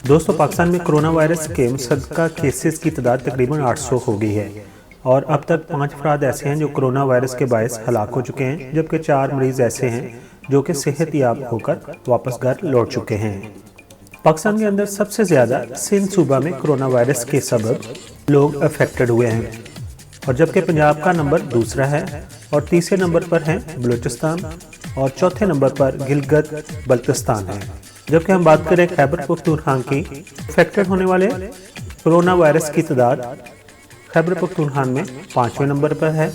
दोस्तों, पाकिस्तान में corona virus के मुसद्दक़ा केसेस की तादाद तकरीबन 800 हो गई है और अब तक 5 अफराद ऐसे हैं जो कोरोना वायरस के बायस हलाक हो चुके हैं, जबकि 4 मरीज़ ऐसे हैं जो कि सेहतयाब होकर वापस घर लौट चुके हैं। पाकिस्तान के अंदर सबसे ज़्यादा सिंध सूबा में कोरोना वायरस के सबब लोग अफेक्टेड हुए हैं और जबकि पंजाब का नंबर दूसरा है और तीसरे नंबर पर है बलूचिस्तान और चौथे नंबर पर गिलगित बल्तिस्तान है। जबकि हम बात करें खैबर पख्तूनख्वा की, अफेक्टेड होने वाले कोरोना वायरस की तादाद खैबर पख्तूनख्वा में 5वें नंबर पर है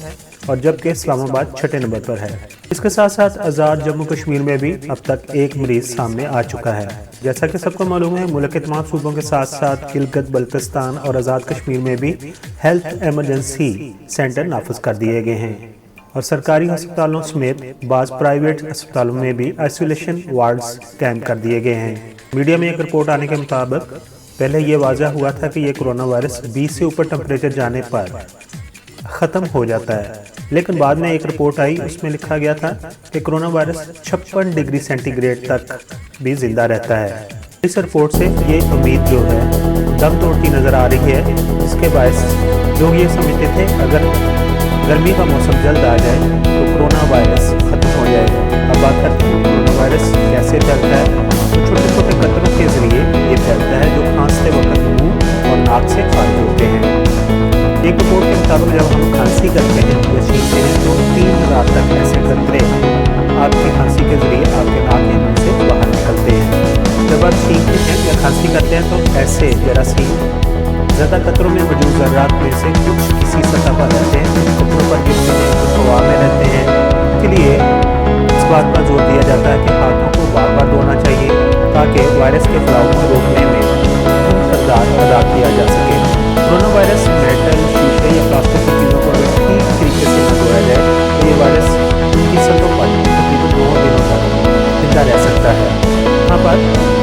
और जबकि इस्लामाबाद 6ठे नंबर पर है। इसके साथ साथ आज़ाद जम्मू कश्मीर में भी अब तक एक मरीज सामने आ चुका है। जैसा कि सबको मालूम है, मुल्क के तमाम सूबों के साथ साथ गिलगित बल्तिस्तान और आज़ाद कश्मीर में भी हेल्थ एमरजेंसी सेंटर नाफिज कर दिए गए हैं और सरकारी अस्पतालों समेत बाज़ प्राइवेट अस्पतालों में भी आइसोलेशन वार्ड्स कायम कर दिए गए हैं। मीडिया में एक रिपोर्ट आने के मुताबिक पहले ये वाज़ा हुआ था कि ये कोरोना वायरस 20 से ऊपर टेम्परेचर जाने पर ख़त्म हो जाता है, लेकिन बाद में एक रिपोर्ट आई, उसमें लिखा गया था कि कोरोना वायरस 56 डिग्री सेंटीग्रेड तक भी जिंदा रहता है। इस रिपोर्ट से ये उम्मीद जो है दम तोड़ती नज़र आ रही है। इसके बायस लोग ये समझते थे अगर गर्मी का मौसम जल्द आ जाए तो कोरोना वायरस ख़त्म हो जाएगा। अब बात करते हैं कोरोना वायरस कैसे फैलता है। तो छोटे छोटे कतरों के ज़रिए ये फैलता है जो खांसते वक्त मुंह और नाक से खारिज होते हैं। एक रिपोर्ट के मुताबिक जब हम खांसी करते हैं या छींकते हैं तो 3 रात तक ऐसे कतरे आपकी खांसी के ज़रिए आपके नाक या मुँह से बाहर निकलते हैं। जब आप छींकते हैं या खांसी करते हैं तो ऐसे जरासीम ज़्यादा कतरों में मौजूद ज़र्रात में से कुछ किसी सतह पर रहते हैं, कुछ कपड़ों पर गिरते हैं, कुछ हवा में रहते हैं। इसके लिए इस बात पर जोर दिया जाता है कि हाथों को बार बार धोना चाहिए ताकि वायरस के फैलाव को रोकने में अहम किरदार अदा किया जा सके। कोरोना वायरस मेटल, शीशे या प्लास्टिक की चीज़ों को अगर ठीक तरीके से न धोया जाए तो ये वायरस उनकी सतहों पर तकरीबन 2 दिनों तक जिंदा रह सकता है। यहाँ पर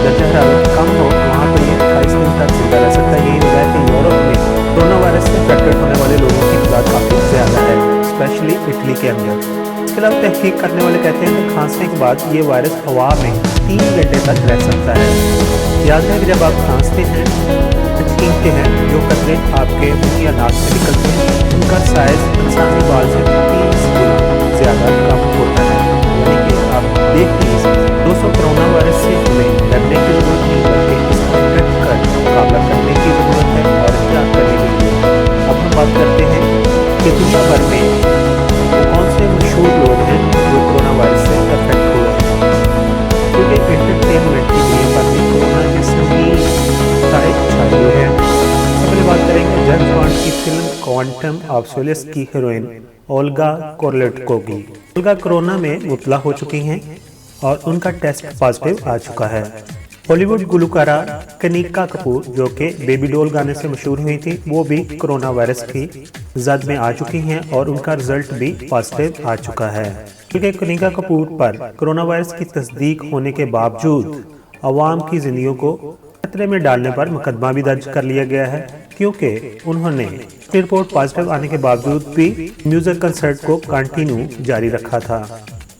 दर्जा हरारत कम हो वहाँ पर ये 28 दिन तक जिंदा रह सकता है। यही वजह है कि यूरोप में कोरोना वायरस से अफेक्टेड होने वाले लोगों की तादाद काफ़ी ज़्यादा है, स्पेशली इटली के अंदर। इसके अलावा तहकीक करने वाले कहते हैं कि खांसने के बाद ये वायरस हवा में 3 घंटे तक रह सकता है। याद है कि जब आप खांसते हैं, छींकते हैं, जो कतरे आपके मुंह या नाक से निकलते हैं उनका साइज इंसानी बाल से 30 गुना ज़्यादा कम होता है। यानी कि आप देख नहीं सकते। दोस्तों, कोरोना वायरस से हमें डरने की ज़रूरत नहीं बल्कि इसका डट कर मुकाबला करने की ज़रूरत है और एहतियात करने की ज़रूरत है। अब हम बात करते हैं कि दुनिया भर में कौन से मशहूर लोग हैं जो कोरोना वायरस से अफेक्ट हुए हैं, क्योंकि एंटरटेनमेंट की दुनिया पर भी कोरोना के संगीन तारे छाए हुए हैं। सबसे पहले बात करेंगे जेम्स बॉन्ड की फिल्म क्वांटम ऑफ सोलास की हीरोइन ओल्गा कुरिलेनको की। ओल्गा कोरोना में मुब्तला हो चुकी हैं और उनका टेस्ट पॉजिटिव आ चुका है। बॉलीवुड गुलकारा कनिका कपूर जो कि बेबी डॉल गाने से मशहूर हुई थी, वो भी कोरोना वायरस की जद में आ चुकी हैं और उनका रिजल्ट भी पॉजिटिव आ चुका है। क्योंकि कनिका कपूर पर कोरोना वायरस की तस्दीक होने के बावजूद अवाम की जिंदगी को खतरे में डालने पर मुकदमा भी दर्ज कर लिया गया है, क्योंकि उन्होंने रिपोर्ट पॉजिटिव आने के बावजूद भी म्यूजिक कंसर्ट को कंटिन्यू जारी रखा था।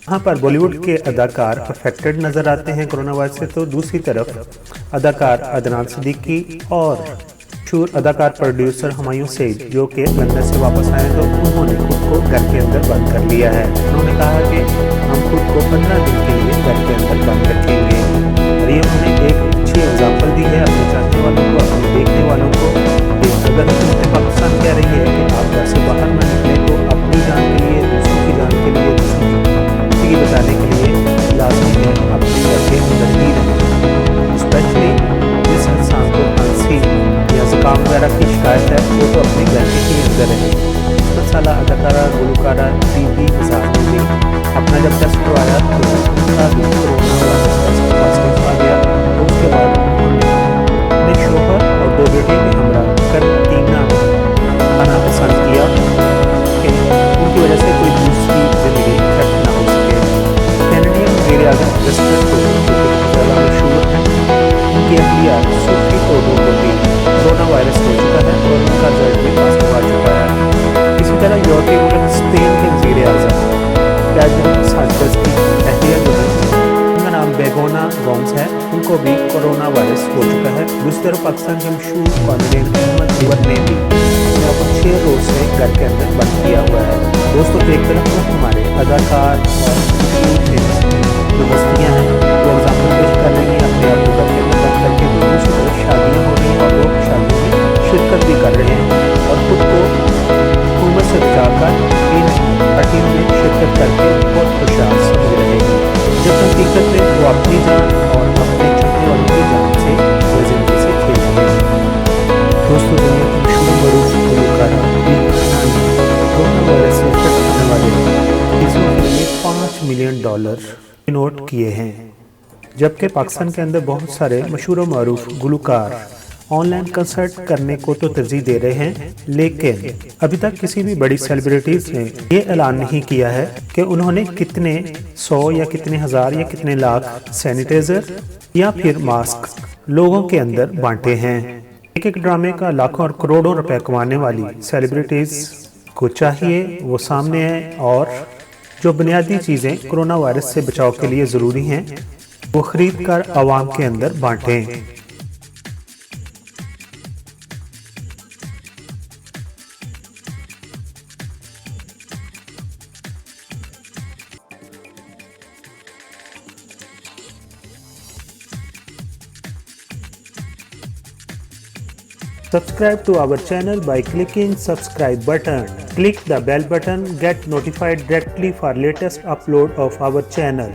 यहाँ पर बॉलीवुड के अदाकार अफेक्टेड नजर आते हैं कोरोना वायरस से, तो दूसरी तरफ अदाकार अदनान सिद्दीकी और मशहूर अदाकार प्रोड्यूसर हुमायूं सईद जो कि लंदन से वापस आए तो उन्होंने खुद को घर के अंदर बंद कर लिया है। उन्होंने कहा कि हम खुद को 15 दिन के लिए घर के अंदर बंद रखेंगे और ये उन्होंने एक अच्छी एग्जाम्पल दी है अपने चाहने वालों को, अपने देखने वालों को। अगर हुकूमत पाकिस्तान कह रही है कि आप घर से बाहर न निकलें तो अपनी जान के लिए, दूसरों की जान के लिए, दूसरों की बताने के लिए लाजमी है अपने घर के अंदर ही रहें। स्पेशली जिस इंसान को खांसी या ज़ुकाम वगैरह की शिकायत है वो तो अपने घर के ही अंदर रहे। 50 साल अदाकारा गुलकारा दीदी मिजाज ने भी अपना जब टेस्ट करवाया तो उनका भी कोरोना वायरस टेस्ट पॉजिटिव आ गया। तो उसके बाद उन्होंने अपने शोहर और 2 बेटे के हमरा कैंटीना खाना पसंद किया कि उनकी वजह से कोई दूसरी ज़िंदगी इफेक्ट ना हो सके। कैनेडियन वज़ीर-ए-आज़म जस्टिन ट्रूडो जो कि ज़्यादा मशहूर हैं, उनकी अहलिया सोफी ट्रूडो को भी कोरोना वायरस हो चुका है और उनका रिजल्ट भी पॉजिटिव आ चुका है। इसी तरह यूरोपीय मुल्क स्पेन के वज़ीर-ए-आज़म पेड्रो साnchez की अहलिया जो है, उनका नाम बेगोना गोम्स है, उनको भी कोरोना वायरस हो चुका है। तरफ पाकिस्तान के मशहूर कॉमेडियन अहमद अकबर ने भी अपने 6 रोज से घर के अंदर बंद किया हुआ है। दोस्तों, एक तरफ तो हमारे अदाकार और जो हस्तियाँ हैं वो एग्जाम्पल पेश कर रही हैं अपने आप को घर के अंदर बंद करके, तो दूसरी तरफ शादियाँ हो रही हैं और लोग शादियों में शिरकत भी कर रहे हैं और खुद को हुकूमत से बचाकर इन पार्टियों में शिरकत करके बहुत खुशहाल समझ रहे हैं, जब हकीकत में वो अपनी जान और अपने चाहने वालों की जान से जिंदगी से खेल रहे हैं। दोस्तों, दुनिया के मशहूर मरूफ गुलकारा कोरोना वायरस से अफेक्ट होने वाले मरीजों के लिए $5 मिलियन नोट किए हैं, जबकि पाकिस्तान के अंदर बहुत सारे मशहूर मरूफ गुलकार ऑनलाइन कंसर्ट करने को तो तरजीह दे रहे हैं, लेकिन अभी तक किसी भी बड़ी सेलिब्रिटीज ने ये ऐलान नहीं किया है कि उन्होंने कितने 100 या कितने हज़ार या कितने लाख सैनिटाइजर या फिर मास्क लोगों के अंदर बांटे हैं। एक ड्रामे का लाखों और करोड़ों रुपए कमाने वाली सेलिब्रिटीज को चाहिए वो सामने आए और जो बुनियादी चीज़ें कोरोना वायरस से बचाव के लिए ज़रूरी हैं वो खरीद कर आवाम के अंदर बांटें। Subscribe to our channel by clicking subscribe button. Click the bell button, get notified directly for latest upload of our channel.